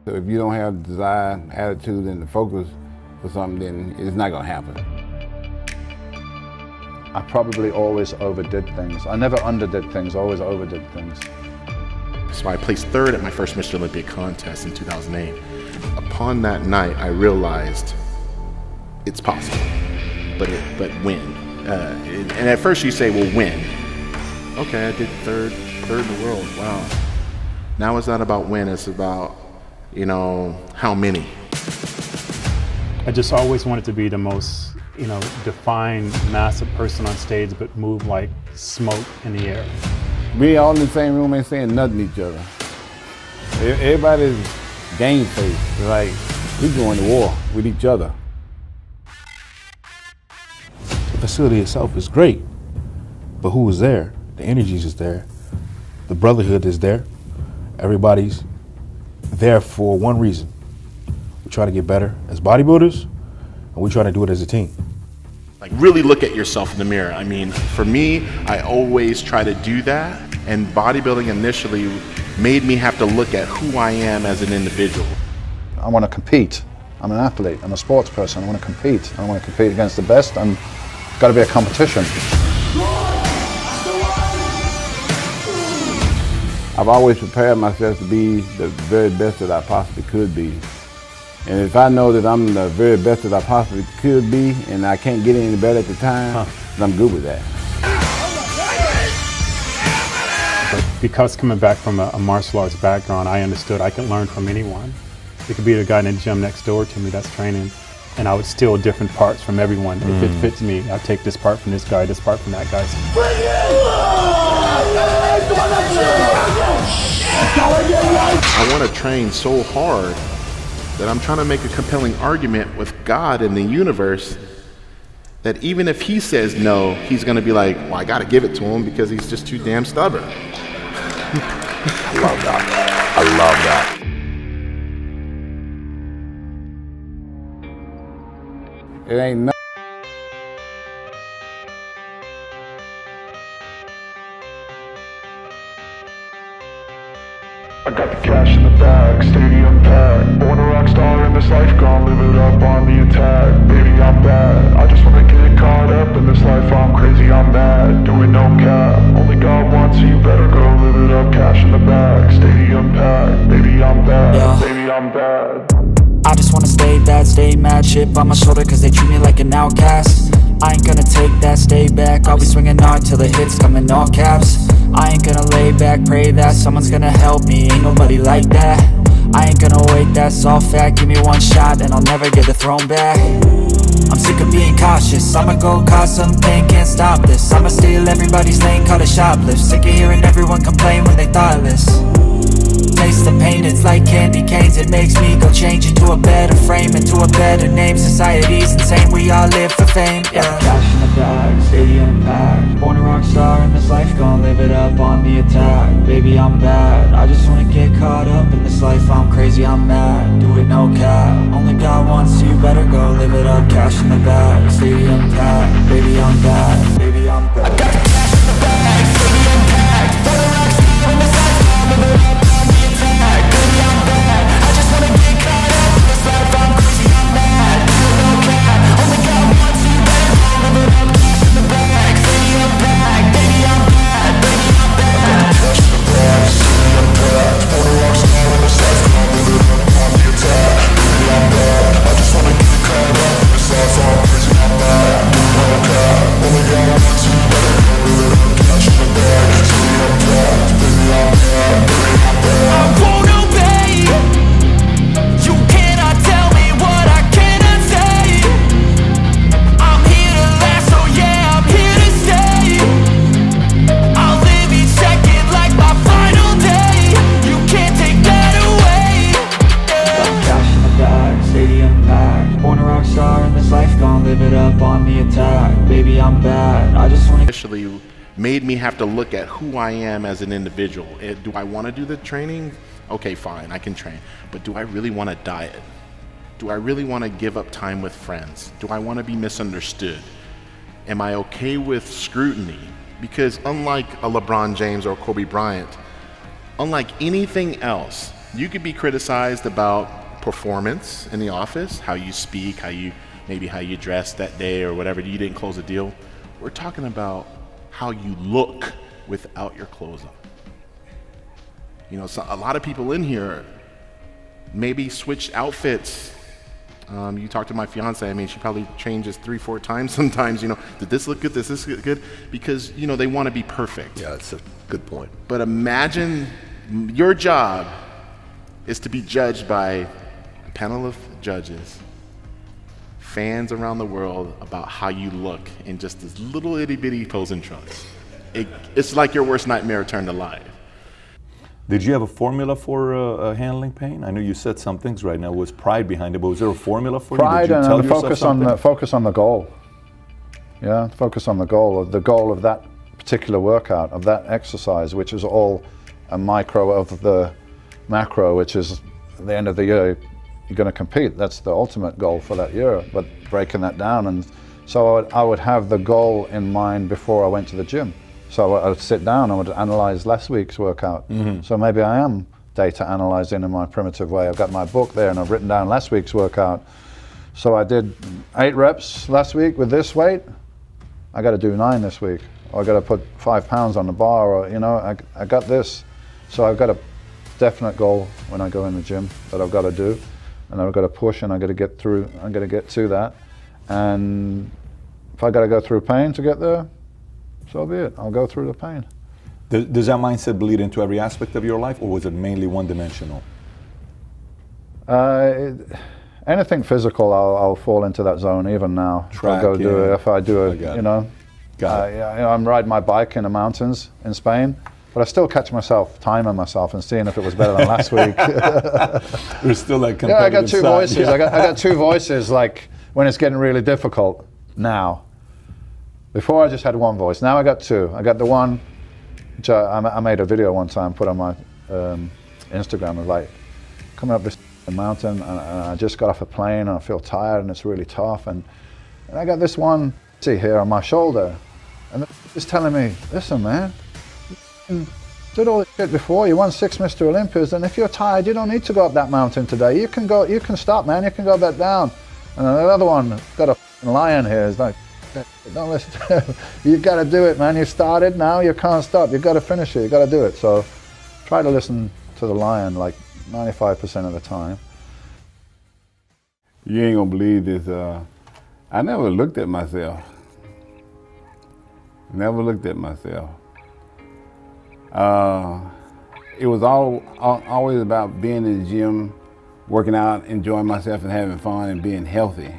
So if you don't have the desire, attitude, and the focus for something, then it's not gonna happen. I probably always overdid things. I never underdid things, I always overdid things. So I placed third at my first Mr. Olympia contest in 2008. Upon that night, I realized it's possible, but when? And at first you say, well, when? Okay, I did third in the world, wow. Now it's not about when, it's about, you know, how many. I just always wanted to be the most, defined, massive person on stage, but move like smoke in the air. We all in the same room ain't saying nothing to each other. Everybody's game face. Like, we going to war with each other. The facility itself is great, but who is there? The energy is there. The brotherhood is there. Everybody's there for one reason. We try to get better as bodybuilders, and we try to do it as a team. Like, really look at yourself in the mirror. I mean, for me, I always try to do that, and bodybuilding initially made me have to look at who I am as an individual. I want to compete. I'm an athlete, I'm a sports person, I want to compete. I want to compete against the best, and it's got to be a competition. I've always prepared myself to be the very best that I possibly could be. And if I know that I'm the very best that I possibly could be and I can't get any better at the time, then I'm good with that. But because coming back from a martial arts background, I understood I can learn from anyone. It could be the guy in the gym next door to me that's training, and I would steal different parts from everyone. If it fits me, I take this part from this guy, this part from that guy. I want to train so hard that I'm trying to make a compelling argument with God and the universe that even if he says no, he's going to be like, well, I got to give it to him because he's just too damn stubborn. I love that. I love that. It ain't nothing. I got the cash in the bag, stadium packed. Born a rock star in this life, gone live it up on the attack. Baby, I'm bad, I just wanna get caught up in this life. I'm crazy, I'm mad, doing no cap. Only God wants, so you better go live it up. Cash in the bag, stadium packed. Baby, I'm bad, baby, I'm bad. I just wanna stay bad, stay mad. Chip on my shoulder cause they treat me like an outcast. I ain't gonna take that, stay back. I'll be swinging hard till the hits come in all caps. I ain't gonna lay back, pray that someone's gonna help me, ain't nobody like that. I ain't gonna wait, that's all fact. Give me one shot and I'll never get the throne back. I'm sick of being cautious, I'ma go cause something, can't stop this. I'ma steal everybody's lane, call it shoplift. Sick of hearing everyone complain when they thoughtless. Taste the pain, it's like candy canes. It makes me go change into a better frame, into a better name. Society's insane, we all live for fame, yeah. Cash in the bag, stadium packed. Born a rock star in this life, gonna live it up on the attack. Baby, I'm bad, I just wanna get caught up in this life. I'm crazy, I'm mad, do it no cap. Only God wants, so you better go live it up. Cash in the bag, stadium packed. Baby, I'm bad, baby, I'm bad. I got the cash in the bag, stadium packed. Born a rock star in this life, gonna live it up. Initially made me have to look at who I am as an individual. Do I want to do the training? Okay, fine, I can train. But do I really want to diet? Do I really want to give up time with friends? Do I want to be misunderstood? Am I okay with scrutiny? Because unlike a LeBron James or Kobe Bryant, unlike anything else, You could be criticized about performance in the office, how you speak, maybe how you dress that day or whatever, you didn't close a deal. We're talking about how you look without your clothes on. You know, so a lot of people in here maybe switched outfits. You talk to my fiance, I mean, she probably changes 3-4 times sometimes, you know, did this look good, does this look good? Because, you know, they want to be perfect. Yeah, that's a good point. But imagine your job is to be judged by a panel of judges, fans around the world, about how you look in just this little itty bitty posing trunks. It's like your worst nightmare turned to life. Did you have a formula for handling pain? I know you said some things right now. Was pride behind it, but was there a formula for pride you? Did you tell and yourself focus on the goal. Yeah, focus on the goal of that particular workout, of that exercise, which is all a micro of the macro, which is at the end of the year you're going to compete. That's the ultimate goal for that year. But breaking that down, and so I would have the goal in mind before I went to the gym. So I would sit down, I would analyze last week's workout. So maybe I am data analyzing in my primitive way. I've got my book there and I've written down last week's workout. So I did 8 reps last week with this weight. I got to do 9 this week. Or I got to put 5 pounds on the bar, or, you know, I got this. So I've got a definite goal when I go in the gym that I've got to do. And I've got to push, and I've got to get through, I've got to get to that. And if I got to go through pain to get there, so be it. I'll go through the pain. Does that mindset bleed into every aspect of your life, or was it mainly one-dimensional? Anything physical, I'll fall into that zone even now. Track, I'll go do it. If I do it, you know. I'm riding my bike in the mountains in Spain, but I still catch myself timing myself and seeing if it was better than last week. There's still that competitive yeah, I got 2 voices. Yeah. I got 2 voices. Like when it's getting really difficult now. Before I just had 1 voice. Now I got 2. I got the one, which I made a video one time, put on my Instagram, of like coming up this mountain, and I just got off a plane and I feel tired and it's really tough. And I got this one, see here on my shoulder, and it's telling me, listen man, you did all this shit before, you won 6 Mr. Olympias, and if you're tired, you don't need to go up that mountain today. You can stop, man, you can go back down. And another one, got a lion here, is like, don't listen. You've got to do it, man. You started, now you can't stop. You've got to finish it. You've got to do it. So try to listen to the lion like 95% of the time. You ain't gonna believe this. I never looked at myself. Never looked at myself. It was always about being in the gym, working out, enjoying myself and having fun and being healthy.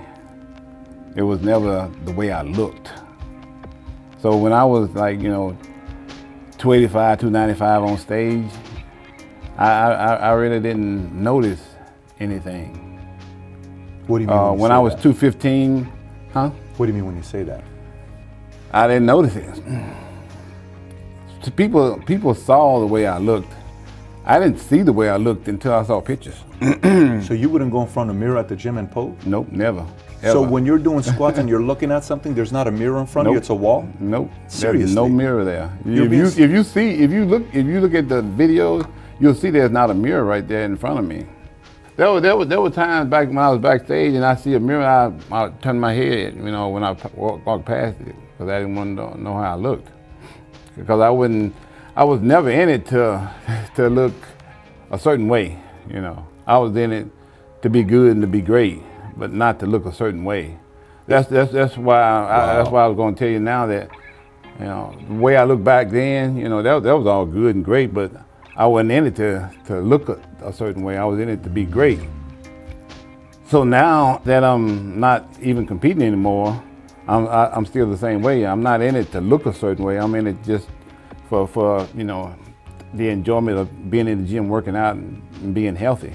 It was never the way I looked. So when I was like, you know, 285, 295 on stage, I really didn't notice anything. What do you mean when I was 215, huh? What do you mean when you say that? I didn't notice it. People saw the way I looked. I didn't see the way I looked until I saw pictures. So you wouldn't go in front of a mirror at the gym and pose? Nope, never. Ever. So when you're doing squats and you're looking at something, there's not a mirror in front of you, it's a wall? Nope. Seriously? There's no mirror there. If you look at the videos, you'll see there's not a mirror right there in front of me. There were times back when I was backstage and I see a mirror, I turn my head, you know, when I walk past it, because I didn't want to know how I looked. Because I was never in it to look a certain way, you know. I was in it to be good and to be great, but not to look a certain way. That's why I was going to tell you now that, you know, the way I look back then, you know, that was all good and great, but I wasn't in it to look a certain way. I was in it to be great. So now that I'm not even competing anymore, I'm still the same way. I'm not in it to look a certain way. I'm in it just for you know, the enjoyment of being in the gym, working out and being healthy.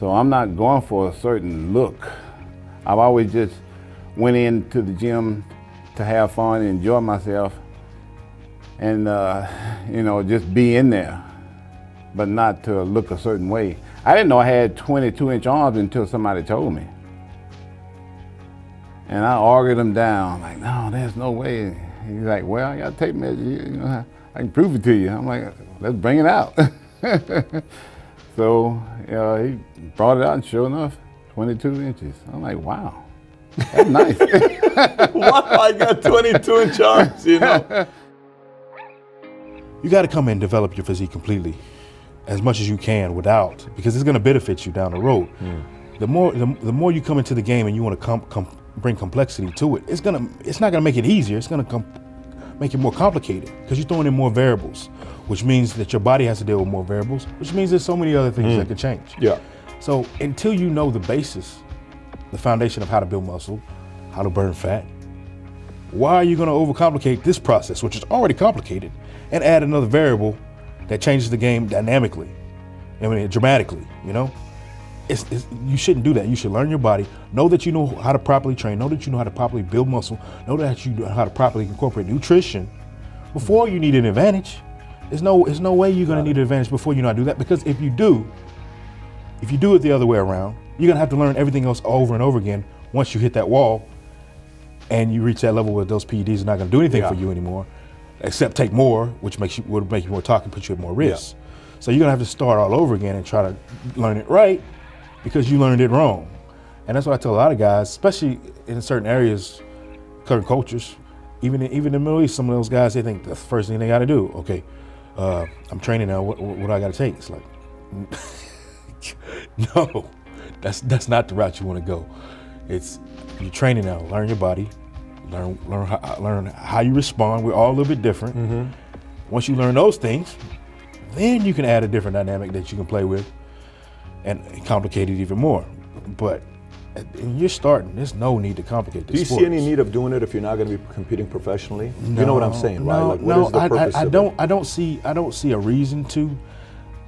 So I'm not going for a certain look. I've always just went into the gym to have fun and enjoy myself and you know, just be in there, but not to look a certain way. I didn't know I had 22-inch arms until somebody told me. And I argued him down, like, no, there's no way. He's like, well, I got a tape measure, you know, I can prove it to you. I'm like, let's bring it out. So he brought it out, and sure enough, 22 inches. I'm like, wow, that's nice. Wow, I got 22 inch arms, you know. You got to come in and develop your physique completely, as much as you can without, because it's going to benefit you down the road. The more you come into the game and you want to bring complexity to it, it's not gonna make it easier. It's gonna make it more complicated because you're throwing in more variables, which means that your body has to deal with more variables, which means there's so many other things that could change. Yeah. So until you know the basis, the foundation of how to build muscle, how to burn fat, why are you gonna overcomplicate this process, which is already complicated, and add another variable that changes the game dynamically, I mean, dramatically, you know? You shouldn't do that. You should learn your body, know that you know how to properly train, know that you know how to properly build muscle, know that you know how to properly incorporate nutrition before you need an advantage. There's no way you're gonna need an advantage before you know how to do that, because if you do it the other way around, you're gonna have to learn everything else over and over again once you hit that wall and you reach that level where those PEDs are not gonna do anything for you anymore, except take more, which would make you more toxic, put you at more risk. So you're gonna have to start all over again and try to learn it right, because you learned it wrong. And that's what I tell a lot of guys, especially in certain areas, certain cultures, even in the Middle East, some of those guys, they think that's the first thing they gotta do. Okay, I'm training now, what do I gotta take? It's like, no, that's not the route you wanna go. It's, you're training now, learn your body, learn how you respond. We're all a little bit different. Once you learn those things, then you can add a different dynamic that you can play with and complicate it even more. But when you're starting, there's no need to complicate this. Do you see any need of doing it if you're not going to be competing professionally? No, you know what I'm saying, right? Like, what is the purpose of it? I don't see a reason to,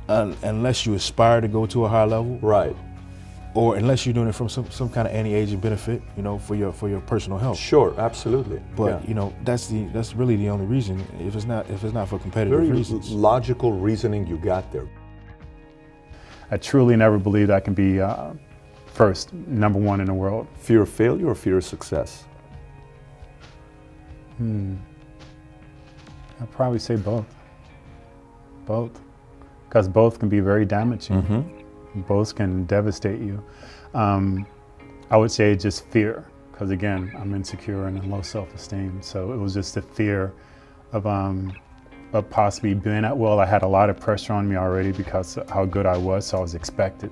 unless you aspire to go to a high level, right? Or unless you're doing it from some kind of anti-aging benefit, you know, for your personal health. Sure, absolutely. But you know, that's really the only reason. If it's not for competitive reasons. Very logical reasoning you got there. I truly never believed I can be first, number one in the world. Fear of failure or fear of success? I'd probably say both. Both. Because both can be very damaging. Both can devastate you. I would say just fear, because again, I'm insecure and low self-esteem. So it was just the fear of possibly being at, well, I had a lot of pressure on me already because of how good I was, so I was expected,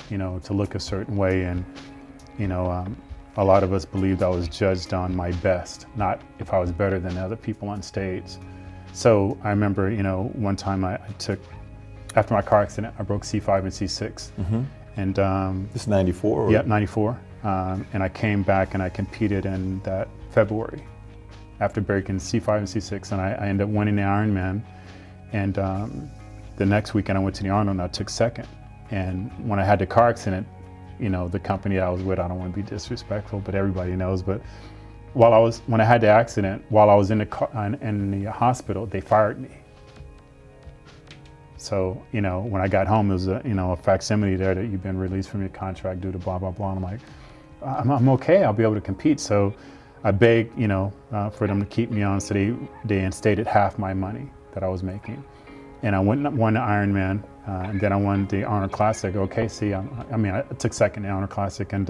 you know, to look a certain way. And, you know, a lot of us believed I was judged on my best, not if I was better than other people on stage. So I remember, you know, one time I took, after my car accident, I broke C5 and C6. And this is 94? Or? Yeah, 94. And I came back and I competed in that February after breaking C5 and C6, and I ended up winning the Ironman. And the next weekend I went to the Arnold and I took second. And when I had the car accident, you know, the company I was with, I don't want to be disrespectful, but everybody knows, but when I had the accident, while I was in the hospital, they fired me. So, you know, when I got home, there was a facsimile there that you've been released from your contract due to blah, blah, blah. And I'm like, I'm okay, I'll be able to compete. So I begged, you know, for them to keep me on, so they instated half my money that I was making. And I went and won the Ironman, and then I won the Arnold Classic. Okay, see, I took second in the Arnold Classic, and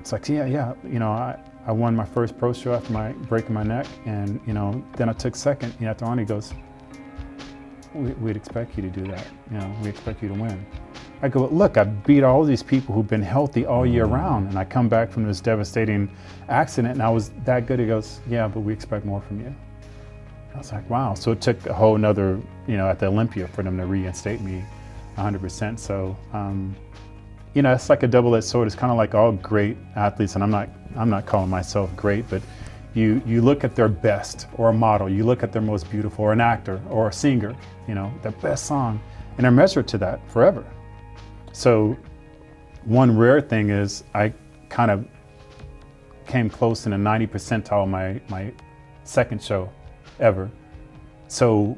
it's like, yeah, you know, I won my first pro show after breaking my neck, and, you know, then I took second, and after Arnold, he goes, we'd expect you to do that, you know, we expect you to win. I go, look, I beat all these people who've been healthy all year round, and I come back from this devastating accident and I was that good. He goes, yeah, but we expect more from you. I was like, wow. So it took a whole nother, you know, at the Olympia for them to reinstate me 100%. So, you know, it's like a double-edged sword. It's kind of like all great athletes, and I'm not calling myself great, but you look at their best, or a model, you look at their most beautiful, or an actor, or a singer, you know, their best song, and they're measured to that forever. So one rare thing is I kind of came close in the 90th percentile of my second show ever. So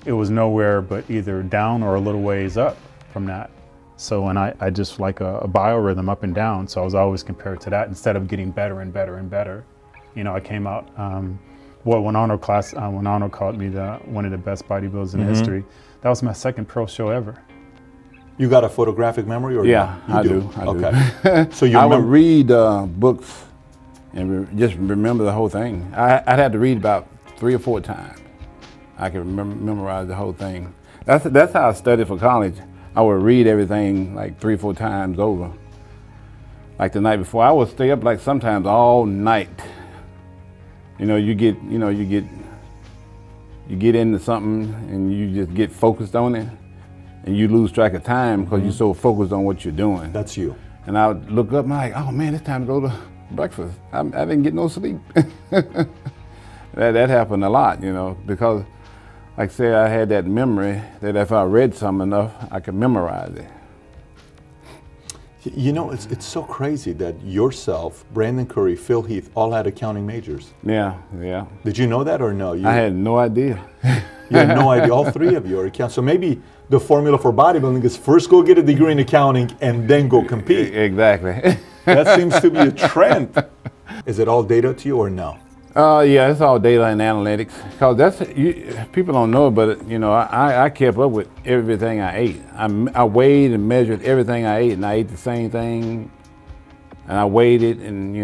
it was nowhere but either down or a little ways up from that. So, and I just like a biorhythm up and down. So I was always compared to that instead of getting better and better and better. You know, I came out, when Arnold called me one of the best bodybuilders in history, that was my second pro show ever. You got a photographic memory, or Yeah, no? I do. Okay. So you I would remember? read books and just remember the whole thing. I'd have to read about 3 or 4 times. I could memorize the whole thing. That's how I studied for college. I would read everything like 3 or 4 times over. Like the night before, I would stay up like sometimes all night. You get into something and you just get focused on it, and you lose track of time because you're so focused on what you're doing. That's you. And I would look up and I'm like, oh man, it's time to go to breakfast. I didn't get no sleep. that happened a lot, because like I say, I had that memory that if I read something enough, I could memorize it. It's so crazy that yourself, Brandon Curry, Phil Heath, all had accounting majors. Yeah. Did you know that or no? I had no idea. You had no idea. All 3 of you are accountants. So maybe the formula for bodybuilding is first go get a degree in accounting and then go compete. Exactly. That seems to be a trend. Is it all data to you or no? Yeah, it's all data and analytics. Cause people don't know, but I kept up with everything I ate. I weighed and measured everything I ate, and I ate the same thing, and I weighed it, and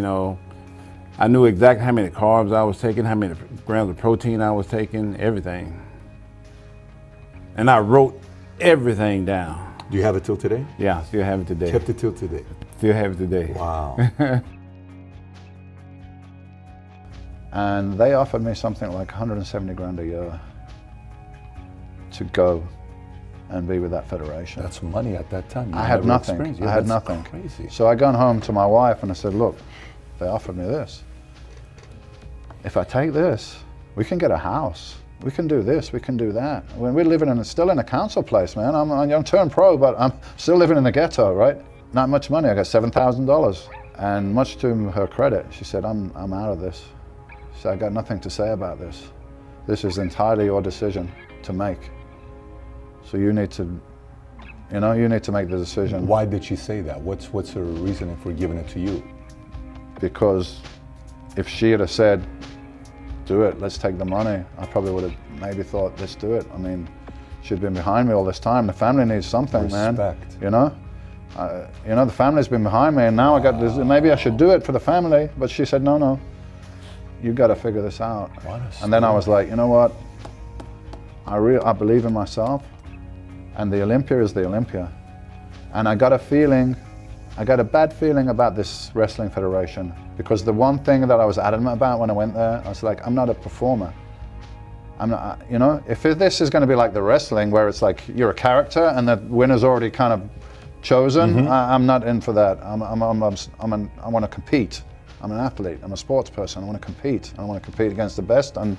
I knew exactly how many carbs I was taking, how many grams of protein I was taking, everything. And I wrote everything down. Do you have it till today? Yeah, still have it today. Kept it till today. Still have it today. Wow. And they offered me something like 170 grand a year to go and be with that federation. That's money at that time. I had nothing. I had nothing. Crazy. So I gone home to my wife and I said, look, they offered me this. If I take this, we can get a house. We can do this, we can do that. When we're living still in a council place, man. I'm turned pro, but I'm still living in the ghetto, right? Not much money, I got $7,000. And much to her credit, she said, I'm out of this. She said, I got nothing to say about this. This is entirely your decision to make. So you need to, you need to make the decision. Why did she say that? What's her reasoning for giving it to you? Because if she had said, do it, let's take the money, I probably would have maybe thought, let's do it. I mean, she'd been behind me all this time. The family needs something, Respect. man. The family's been behind me, and now I got this, maybe I should do it for the family, but she said, no, you got to figure this out. And then I was like, you know what? I believe in myself, and the Olympia is the Olympia. And I got a bad feeling about this wrestling federation, because the one thing that I was adamant about when I went there, I was like, I'm not a performer. I'm not, if this is going to be like the wrestling where it's like you're a character and the winner's already kind of chosen, I'm not in for that. I want to compete. I'm an athlete, I'm a sports person, I want to compete. I want to compete against the best, and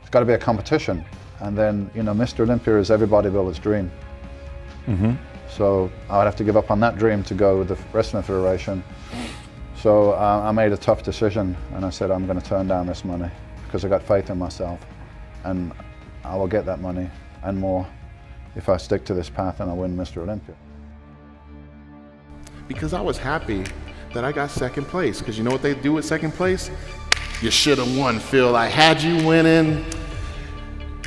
it's got to be a competition. And then, Mr. Olympia is every bodybuilder's dream. So I would have to give up on that dream to go with the Wrestling Federation. So I made a tough decision, and I said, I'm going to turn down this money because I got faith in myself, and I will get that money and more if I stick to this path and I win Mr. Olympia. Because I was happy that I got second place, because you know what they do with second place? You should have won, Phil. I had you winning.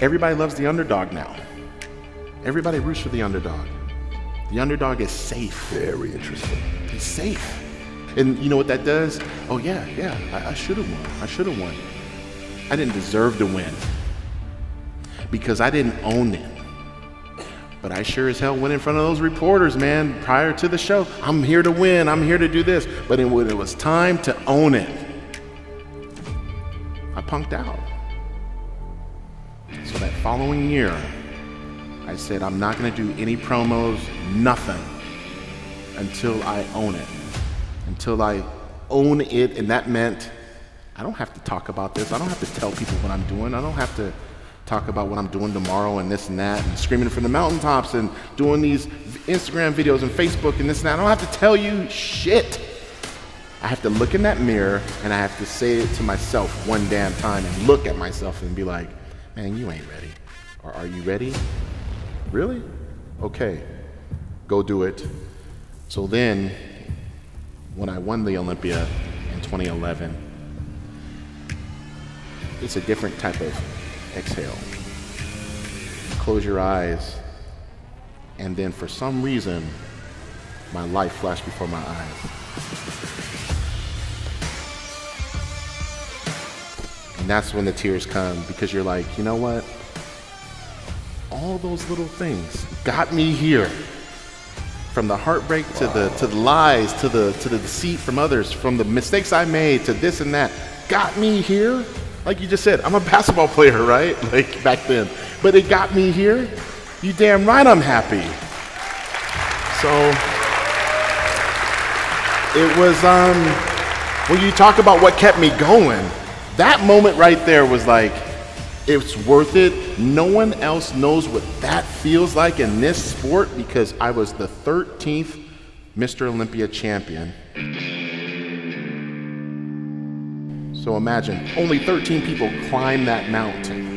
Everybody loves the underdog now. Everybody roots for the underdog. The underdog is safe. Very interesting. He's safe. And you know what that does? Oh yeah, I should have won. I should have won. I didn't deserve to win because I didn't own it. But I sure as hell went in front of those reporters, man, prior to the show. I'm here to win, I'm here to do this. But when it was time to own it, I punked out. So that following year, I said, I'm not gonna do any promos, nothing, until I own it. Until I own it, and that meant I don't have to talk about this. I don't have to tell people what I'm doing. I don't have to talk about what I'm doing tomorrow and this and that, and screaming from the mountaintops and doing these Instagram videos and Facebook and this and that. I don't have to tell you shit. I have to look in that mirror and I have to say it to myself one damn time and look at myself and be like, man, you ain't ready. Or are you ready? Really? Okay, go do it. So then, when I won the Olympia in 2011, it's a different type of exhale. Close your eyes And then for some reason, my life flashed before my eyes. And that's when the tears come, because you're like, you know what? All those little things got me here. From the heartbreak to the lies, to the deceit from others, from the mistakes I made to this and that, got me here. Like you just said, I'm a basketball player, right? Like back then. But it got me here. You damn right I'm happy. So it was, when you talk about what kept me going, that moment right there was like, it's worth it. No one else knows what that feels like in this sport, because I was the 13th Mr. Olympia champion. So imagine, only 13 people climb that mountain.